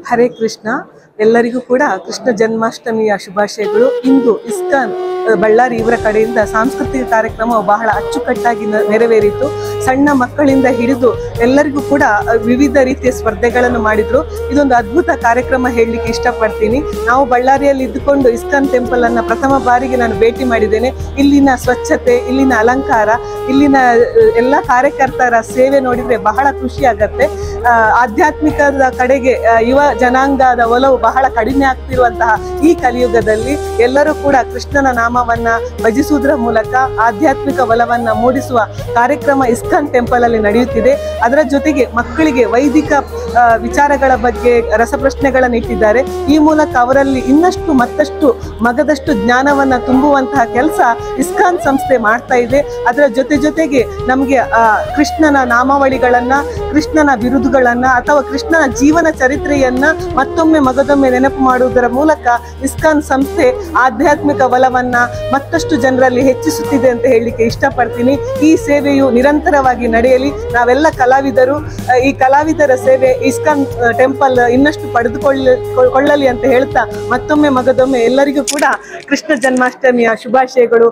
ಹರೇ ಕೃಷ್ಣ. ಎಲ್ಲರಿಗೂ ಕೂಡ ಕೃಷ್ಣ ಜನ್ಮಾಷ್ಟಮಿಯ ಶುಭಾಶಯಗಳು. ಇಂದು ಇಸ್ಕಾನ್ ಬಳ್ಳಾರಿ ಇವರ ಕಡೆಯಿಂದ ಸಾಂಸ್ಕೃತಿಕ ಕಾರ್ಯಕ್ರಮ ಬಹಳ ಅಚ್ಚುಕಟ್ಟಾಗಿ ನೆರವೇರಿತು. ಸಣ್ಣ ಮಕ್ಕಳಿಂದ ಹಿಡಿದು ಎಲ್ಲರಿಗೂ ಕೂಡ ವಿವಿಧ ರೀತಿಯ ಸ್ಪರ್ಧೆಗಳನ್ನು ಮಾಡಿದ್ರು. ಇದೊಂದು ಅದ್ಭುತ ಕಾರ್ಯಕ್ರಮ ಹೇಳಲಿಕ್ಕೆ ಇಷ್ಟಪಡ್ತೀನಿ. ನಾವು ಬಳ್ಳಾರಿಯಲ್ಲಿ ಇದ್ದುಕೊಂಡು ಇಸ್ಕಾನ್ ಟೆಂಪಲ್ ಅನ್ನ ಪ್ರಥಮ ಬಾರಿಗೆ ನಾನು ಭೇಟಿ ಮಾಡಿದ್ದೇನೆ. ಇಲ್ಲಿನ ಸ್ವಚ್ಛತೆ, ಇಲ್ಲಿನ ಅಲಂಕಾರ, ಇಲ್ಲಿನ ಎಲ್ಲ ಕಾರ್ಯಕರ್ತರ ಸೇವೆ ನೋಡಿದ್ರೆ ಬಹಳ ಖುಷಿ ಆಗತ್ತೆ. ಆಧ್ಯಾತ್ಮಿಕದ ಕಡೆಗೆ ಯುವ ಜನಾಂಗದ ಒಲವು ಬಹಳ ಕಡಿಮೆ ಆಗ್ತಿರುವಂತಹ ಈ ಕಲಿಯುಗದಲ್ಲಿ ಎಲ್ಲರೂ ಕೂಡ ಕೃಷ್ಣನ ನಾಮವನ್ನ ಭಜಿಸುವುದರ ಮೂಲಕ ಆಧ್ಯಾತ್ಮಿಕ ಒಲವನ್ನ ಮೂಡಿಸುವ ಕಾರ್ಯಕ್ರಮ ಇಸ್ಕಾನ್ ಟೆಂಪಲ್ ಅಲ್ಲಿ ನಡೆಯುತ್ತಿದೆ. ಅದರ ಜೊತೆಗೆ ಮಕ್ಕಳಿಗೆ ವೈದಿಕ ವಿಚಾರಗಳ ಬಗ್ಗೆ ರಸಪ್ರಶ್ನೆಗಳನ್ನು ಇಟ್ಟಿದ್ದಾರೆ. ಈ ಮೂಲಕ ಅವರಲ್ಲಿ ಇನ್ನಷ್ಟು ಮತ್ತಷ್ಟು ಮಗದಷ್ಟು ಜ್ಞಾನವನ್ನ ತುಂಬುವಂತಹ ಕೆಲಸ ಇಸ್ಕಾನ್ ಸಂಸ್ಥೆ ಮಾಡ್ತಾ ಇದೆ. ಅದರ ಜೊತೆಗೆ ನಮಗೆ ಕೃಷ್ಣನ ನಾಮಾವಳಿಗಳನ್ನ, ಕೃಷ್ಣನ ಬಿರುದುಗಳನ್ನ ಅಥವಾ ಕೃಷ್ಣನ ಜೀವನ ಚರಿತ್ರೆಯನ್ನ ಮತ್ತೊಮ್ಮೆ ಮಗದೊಮ್ಮೆ ನೆನಪು ಮಾಡುವುದರ ಮೂಲಕ ಇಸ್ಕಾನ್ ಸಂಸ್ಥೆ ಆಧ್ಯಾತ್ಮಿಕ ಒಲವನ್ನ ಮತ್ತಷ್ಟು ಜನರಲ್ಲಿ ಹೆಚ್ಚಿಸುತ್ತಿದೆ ಅಂತ ಹೇಳಲಿಕ್ಕೆ ಇಷ್ಟಪಡ್ತೀನಿ. ಈ ಸೇವೆಯು ನಿರಂತರವಾಗಿ ನಡೆಯಲಿ. ನಾವೆಲ್ಲ ಕಲಾವಿದರು ಈ ಕಲಾವಿದರ ಸೇವೆ ಇಸ್ಕಾನ್ ಟೆಂಪಲ್ ಇನ್ನಷ್ಟು ಪಡೆದುಕೊಳ್ಳಲಿ ಅಂತ ಹೇಳ್ತಾ ಮತ್ತೊಮ್ಮೆ ಮಗದೊಮ್ಮೆ ಎಲ್ಲರಿಗೂ ಕೂಡ ಕೃಷ್ಣ ಜನ್ಮಾಷ್ಟಮಿಯ ಶುಭಾಶಯಗಳು.